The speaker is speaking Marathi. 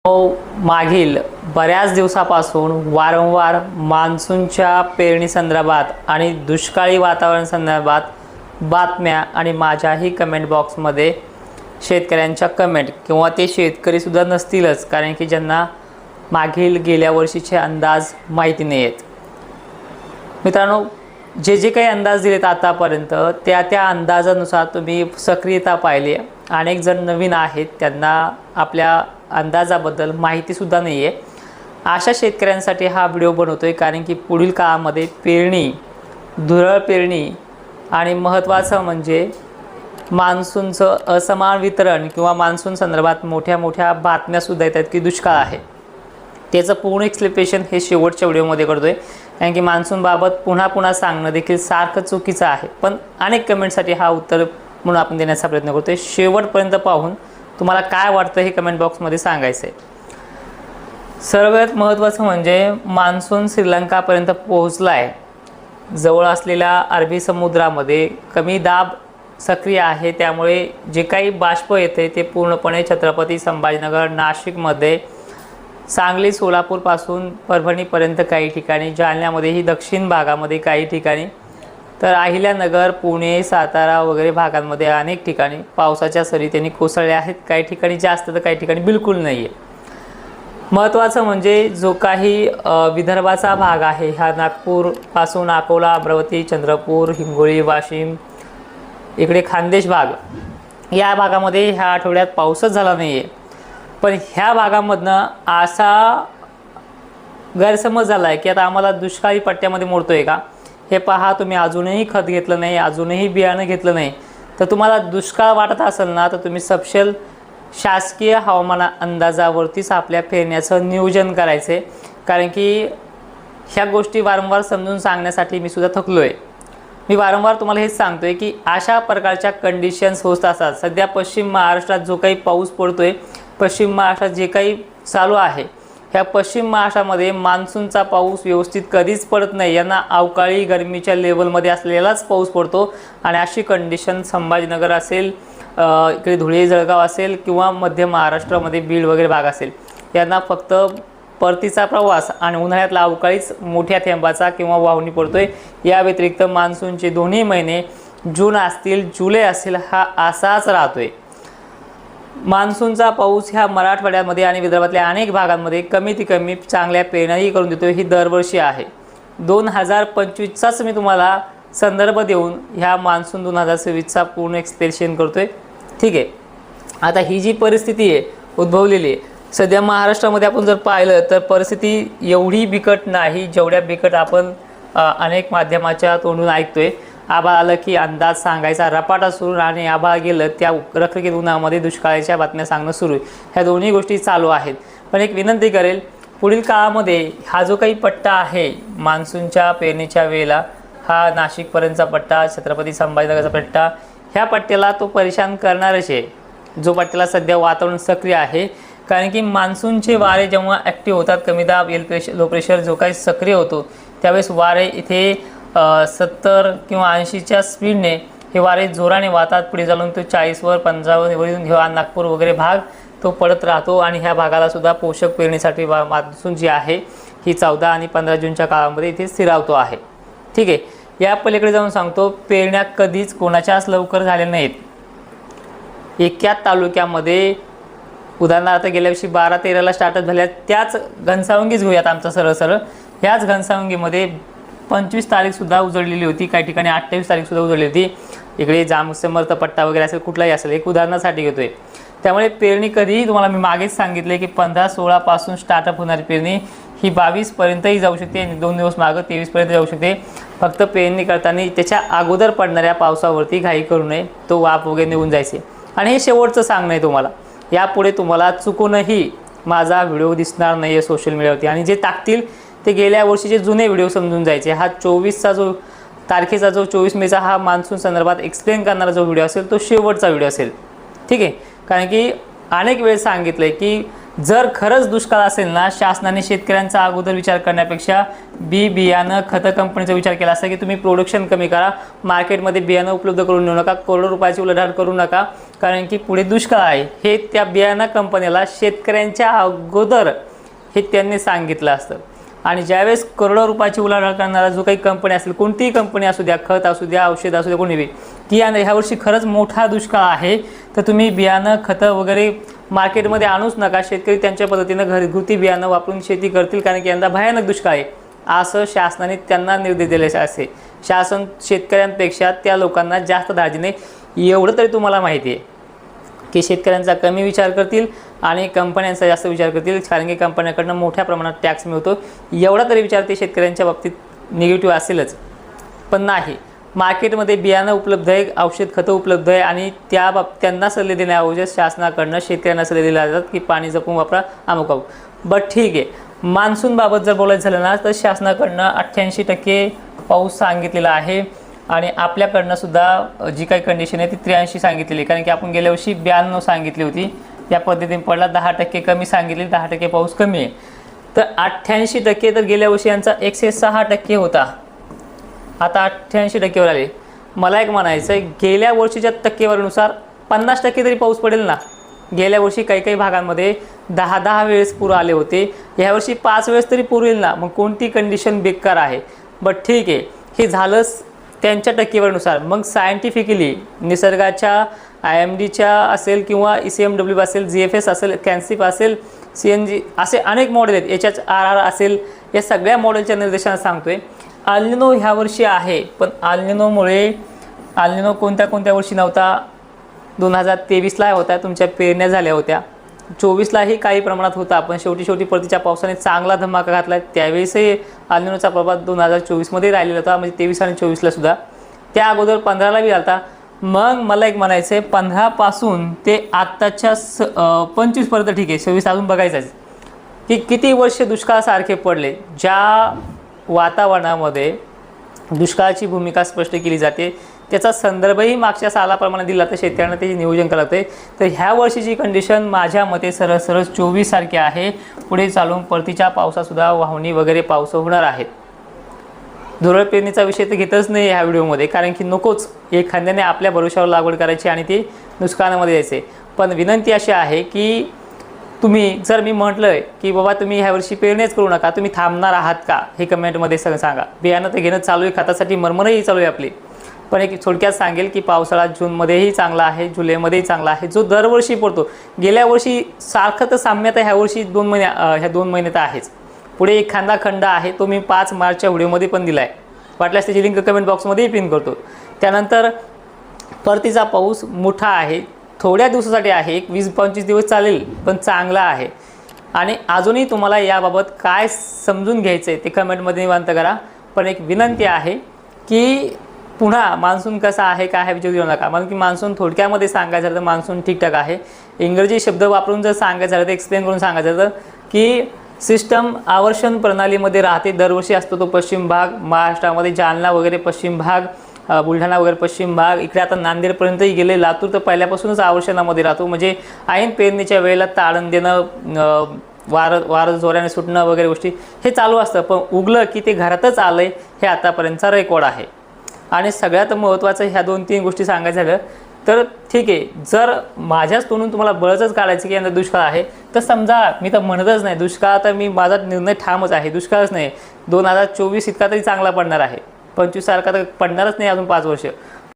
मागील बऱ्याच दिवसापासून वारंवार मान्सूनच्या पेरणी संदर्भात आणि दुष्काळी वातावरण संदर्भात बातम्या आणि माझ्याही कमेंट बॉक्समध्ये शेतकऱ्यांच्या कमेंट किंवा ते शेतकरीसुद्धा नसतीलच, कारण की ज्यांना मागील गेल्या वर्षीचे अंदाज माहिती नाही आहेत. मित्रांनो, जे काही अंदाज दिलेत आतापर्यंत त्या अंदाजानुसार तुम्ही सक्रियता पाहिली. अनेक जण नवीन आहेत, त्यांना आपल्या अंदाजाबद्दल माहितीसुद्धा नाही आहे. अशा शेतकऱ्यांसाठी हा व्हिडिओ बनवतो आहे, कारण की पुढील काळामध्ये पेरणी, धुरळ पेरणी आणि महत्त्वाचं म्हणजे मान्सूनचं असमान वितरण किंवा मान्सून संदर्भात मोठ्या बातम्यासुद्धा येतात की दुष्काळ आहे. त्याचं पूर्ण एक्सप्लेनेशन हे शेवटच्या व्हिडिओमध्ये करतो आहे, कारण की मान्सूनबाबत पुन्हा सांगणं देखील सारखं चुकीचं आहे. पण अनेक कमेंटसाठी हा उत्तर म्हणून आपण देण्याचा प्रयत्न करतो आहे. शेवटपर्यंत पाहून तुम्हाला काय वाटतं हे कमेंट बॉक्समध्ये सांगायचं आहे. सर्वात महत्त्वाचं म्हणजे मान्सून श्रीलंकापर्यंत पोहोचला आहे. जवळ असलेल्या अरबी समुद्रामध्ये कमी दाब सक्रिय आहे, त्यामुळे जे काही बाष्प येते ते पूर्णपणे छत्रपती संभाजीनगर, नाशिकमध्ये, सांगली, सोलापूरपासून परभणीपर्यंत काही ठिकाणी, जालन्यामध्येही दक्षिण भागामध्ये काही ठिकाणी, तर अहिल्यानगर, पुणे, सातारा वगैरे भागांमध्ये अनेक ठिकाणी पावसाच्या सरी त्यांनी कोसळल्या आहेत. काही ठिकाणी जास्त तर काही ठिकाणी बिलकुल नाही आहे. महत्त्वाचं म्हणजे जो काही विदर्भाचा भाग आहे, हा नागपूरपासून अकोला, अमरावती, चंद्रपूर, हिंगोली, वाशिम, इकडे खानदेश भाग, या भागामध्ये ह्या आठवड्यात पाऊसच झाला नाही आहे. पण ह्या भागामधनं असा गैरसमज झाला आहे की आता आम्हाला दुष्काळी पट्ट्यामध्ये मोडतो आहे का. हे पहा, तुम्ही अजूनही खत घेतलं नाही, अजूनही बियाणं घेतलं नाही, तर तुम्हाला दुष्काळ वाटत असेल ना, तर तुम्ही सपशेल शासकीय हवामान अंदाजावरतीच आपल्या पेरण्याचं नियोजन करायचं आहे. कारण की ह्या गोष्टी वारंवार समजून सांगण्यासाठी मी सुद्धा थकलो आहे. मी वारंवार तुम्हाला हेच सांगतो आहे की अशा प्रकारच्या कंडिशन्स होत असतात. सध्या पश्चिम महाराष्ट्रात जो काही पाऊस पडतो आहे, पश्चिम महाराष्ट्रात जे काही चालू आहे, ह्या पश्चिम महाराष्ट्रामध्ये मान्सूनचा पाऊस व्यवस्थित कधीच पडत नाही. यांना अवकाळी गरमीच्या लेवलमध्ये असलेलाच पाऊस पडतो. आणि अशी कंडिशन संभाजीनगर असेल, इकडे धुळे, जळगाव असेल, किंवा मध्य महाराष्ट्रामध्ये बीड वगैरे भाग असेल, यांना फक्त परतीचा प्रवास आणि उन्हाळ्यातला अवकाळीच मोठ्या थेंबाचा किंवा वाहुणी पडतोय. या व्यतिरिक्त मान्सूनचे दोन्ही महिने, जून असतील, जुलै असेल, हा असाच राहतोय. मान्सूनचा पाऊस ह्या मराठवाड्यामध्ये आणि विदर्भातल्या अनेक भागांमध्ये कमीत कमी चांगल्या पेरण्याही करून देतो. ही दरवर्षी आहे. 2025चाच मी तुम्हाला संदर्भ देऊन ह्या मान्सून 2026चा पूर्ण एक्सप्लेनेशन करतोय. ठीक आहे. आता ही जी परिस्थिती आहे उद्भवलेली आहे सध्या महाराष्ट्रामध्ये, आपण जर पाहिलं तर परिस्थिती एवढी बिकट नाही जेवढ्या बिकट आपण अनेक माध्यमाच्या तोंडून ऐकतोय. आभाळ आलं की अंदाज सांगायचा रपाटा सुरू, आणि आभाळ गेलं त्या रखरखीत उन्हामध्ये दुष्काळाच्या बातम्या सांगणं सुरू. ह्या दोन्ही गोष्टी चालू आहेत. पण एक विनंती करेल, पुढील काळामध्ये हा जो काही पट्टा आहे मान्सूनच्या पेरणीच्या वेळेला, हा नाशिकपर्यंतचा पट्टा, छत्रपती संभाजीनगरचा पट्टा, ह्या पट्ट्याला तो परेशान करणारच आहे, जो पट्ट्याला सध्या वातावरण सक्रिय आहे. कारण की मान्सूनचे वारे जेव्हा ॲक्टिव्ह होतात, कमी दाब, लो प्रेशर जो काही सक्रिय होतो, त्यावेळेस वारे इथे 70 किंवा 80च्या स्पीडने हे वारे जोराने वाहतात. पुढे जाऊन तो 40वर 50वरून घेऊन नागपूर वगैरे भाग तो पडत राहतो. आणि ह्या भागाला सुद्धा पोषक पेरणीसाठी मान्सून जी आहे ही 14 आणि 15 जूनच्या काळामध्ये इथे स्थिरावतो आहे. ठीक आहे. या पलीकडे जाऊन सांगतो, पेरण्या कधीच कोणाच्याच लवकर झाल्या नाहीत. एका तालुक्यामध्ये उदाहरणार्थ गेल्या वर्षी 12-13ला स्टार्टअप झाल्या, त्याच घनसावंगीच घेऊयात आमचा सरळ. ह्याच घनसावंगीमध्ये 25 तारीखसुद्धा उजळलेली होती, काही ठिकाणी 28 तारीखसुद्धा उजळली होती. इकडे समर्थ पट्टा वगैरे असेल, कुठलाही असेल, एक उदाहरणासाठी घेतोय. त्यामुळे पेरणी कधीही तुम्हाला मी मागेच सांगितले की 15-16 पासून स्टार्टअप होणारी पेरणी ही 22पर्यंतही जाऊ शकते, 2 दिवस मागं 23पर्यंत जाऊ शकते. फक्त पेरणी करताना त्याच्या अगोदर पडणाऱ्या पावसावरती घाई करू नये, तो वाफ वगैरे निघून जायचे. आणि हे शेवटचं सांगणं आहे तुम्हाला. यापुढे तुम्हाला चुकूनही माझा व्हिडिओ दिसणार नाही आहे सोशल मीडियावरती, आणि जे टाकतील ते गेल्या वर्षीचे जुने व्हिडिओ समजून जायचे. हा 24चा तारखेचा जो 24 मेचा हा मान्सून संदर्भात एक्सप्लेन करणारा जो व्हिडिओ असेल तो शेवटचा व्हिडिओ असेल. ठीक आहे. कारण की अनेक वेळेस सांगितलं आहे की जर खरंच दुष्काळ असेल ना, शासनाने शेतकऱ्यांचा अगोदर विचार करण्यापेक्षा बियाणं खतं कंपनीचा विचार केला असता की तुम्ही प्रोडक्शन कमी करा, मार्केटमध्ये बियाणं उपलब्ध करून देऊ नका, करोडो रुपयाची उलाढाल करू नका, कारण की पुढे दुष्काळ आहे. हे त्या बियाणं कंपनीला शेतकऱ्यांच्या अगोदर हे त्यांनी सांगितलं असतं. आणि ज्यावेळेस करोडो रुपयाची उलाढाल करणारा जो काही कंपनी असेल, कोणतीही कंपनी असू द्या, खत असू द्या, औषध असू द्या, कोणी बी, की ह्या वर्षी खरंच मोठा दुष्काळ आहे, तर तुम्ही बियाणं खतं वगैरे मार्केटमध्ये आणूच नका, शेतकरी त्यांच्या पद्धतीनं घरगुती बियाणं वापरून शेती करतील, कारण की यंदा भयानक दुष्काळ आहे, असं शासनाने त्यांना निर्देश दिले असे. शासन शेतकऱ्यांपेक्षा त्या लोकांना जास्त धार्जिणे, एवढं तरी तुम्हाला माहिती आहे की शेतकऱ्यांचा कमी विचार करतील आणि कंपन्यांचा जास्त विचार करतील, कारण की कंपन्यांकडून मोठ्या प्रमाणात टॅक्स मिळतो, एवढा तरी विचार ते शेतकऱ्यांच्या बाबतीत निगेटिव्ह असेलच. पण नाही, मार्केटमध्ये बियाणं उपलब्ध आहे, औषध खतं उपलब्ध आहे आणि त्यांना सल्ले देण्याऐवजी शासनाकडनं शेतकऱ्यांना सल्ले दिले जातात की पाणी जपून वापरा, अमुक अमुक. बट ठीक आहे, मान्सूनबाबत जर बोलायचं झालं ना, तर शासनाकडनं 88% पाऊस सांगितलेला आहे आणि आपल्याकडनं सुद्धा जी काही कंडिशन आहे ती 83 सांगितलेली, कारण की आपण गेल्या वर्षी 92 सांगितली होती, या पद्धतीने पडला. 10% कमी सांगितली, 10% पाऊस कमी आहे. तर 88% तर गेल्या वर्षी यांचा 106% होता, आता 88%वर आले. मला एक म्हणायचं आहे, गेल्या वर्षीच्या टक्केवारीनुसार 50% तरी पाऊस पडेल ना. गेल्या वर्षी काही काही भागांमध्ये 10 वेळेस पूर आले होते, यावर्षी 5 वेळेस तरी पूर येईल ना. मग कोणती कंडिशन बेकार आहे. बट ठीक आहे, हे झालंच त्यांच्या टक्केवारीनुसार. मग सायंटिफिकली निसर्गाच्या IMDच्या असेल किंवा ECMW असेल, GFS असेल, कॅन्सिफ असेल, CNG असे अनेक मॉडेल आहेत, HHRR असेल, या सगळ्या मॉडेलच्या निर्देशांना सांगतोय अल्निनो ह्या वर्षी आहे. पण अल्निनो कोणत्या वर्षी नव्हता. 2023ला होता, तुमच्या पेरण्या झाल्या होत्या. 24लाही काही प्रमाणात होता, पण शेवटी परतीच्या पावसाने चांगला धमाका घातला. त्यावेळेसही अल्निनोचा प्रभाव 2024मध्ये राहिलेला होता, म्हणजे 23 आणि 24ला सुद्धा. त्या अगोदर 15ला बी आलता. मग मला एक म्हणायचं आहे, 15पासून ते आत्ताच्या 25पर्यंत, ठीक आहे 26 अजून बघायचं की किती वर्ष दुष्काळासारखे पडले. ज्या वातावरणामध्ये दुष्काळाची भूमिका स्पष्ट केली जाते, त्याचा संदर्भही मागच्या सालाप्रमाणे दिला तर शेतकऱ्यांना त्याचे नियोजन करायचं आहे. तर ह्या वर्षीची कंडिशन माझ्या मते सरळ 24 सारखी आहे. पुढे चालून परतीच्या पावसासुद्धा वाहणी वगैरे पाऊस होणार आहेत. धुरळ पेरणीचा विषय तर घेतच नाही ह्या व्हिडिओमध्ये, कारण की नकोच एखाद्याने आपल्या भरोशावर लागवड करायची आणि ती नुकसानामध्ये यायचे. पण विनंती अशी आहे की तुम्ही, जर मी म्हटलं की बाबा तुम्ही ह्या वर्षी पेरणीच करू नका, तुम्ही थांबणार आहात का, हे कमेंटमध्ये सांगा. बियाणं तर घेणं चालू आहे, खतासाठी मरमरही चालू आहे आपली. पण एक थोडक्यात सांगेल की पावसाळा जूनमध्येही चांगला आहे, जुलैमध्येही चांगला आहे, जो दरवर्षी पडतो. गेल्या वर्षी सारखं तर साम्यता ह्या वर्षी 2 महिने तर आहेच. पुढे एक खांदा खंड आहे, तो मी 5 मार्चच्या व्हिडिओमध्ये पण दिला आहे, वाटल्यास त्याची लिंक कमेंट बॉक्समध्येही पिन करतो. त्यानंतर परतीचा पाऊस मोठा आहे, थोड्या दिवसासाठी आहे, एक 20-25 दिवस चालेल, पण चांगला आहे. आणि अजूनही तुम्हाला याबाबत काय समजून घ्यायचं आहे ते कमेंटमध्ये निवांत करा. पण एक विनंती आहे की पुन्हा मान्सून कसा आहे काय आहे विचारू देऊ नका. कारण की मान्सून थोडक्यामध्ये सांगायचं झालं तर मान्सून ठीकठाक आहे. इंग्रजी शब्द वापरून जर सांगायचं झालं तर एक्सप्लेन करून सांगायचं झालं की सिस्टम आवर्षण प्रणालीमध्ये राहते. दरवर्षी असतो तो पश्चिम भाग, महाराष्ट्रामध्ये जालना वगैरे पश्चिम भाग, बुलढाणा वगैरे पश्चिम भाग, इकडे आता नांदेडपर्यंतही गेले. लातूर तर पहिल्यापासूनच आवर्षणामध्ये राहतो, म्हणजे ऐन पेरणीच्या वेळेला ताळण देणं, वारं जोराने सुटणं वगैरे गोष्टी हे चालू असतं. पण उगलं की ते घरातच आलं आहे, हे आतापर्यंतचा रेकॉर्ड आहे. आणि सगळ्यात महत्त्वाचं ह्या 2-3 गोष्टी सांगायचं झालं तर ठीक आहे, जर माझ्याच तोंडून तुम्हाला बळच काढायचं की यंदा दुष्काळ आहे, तर समजा मी तर म्हणतच नाही दुष्काळ, तर मी माझा निर्णय ठामच आहे, दुष्काळच नाही. 2024 इतका तरी चांगला पडणार आहे, 25 सारखा तर पडणारच नाही अजून 5 वर्ष.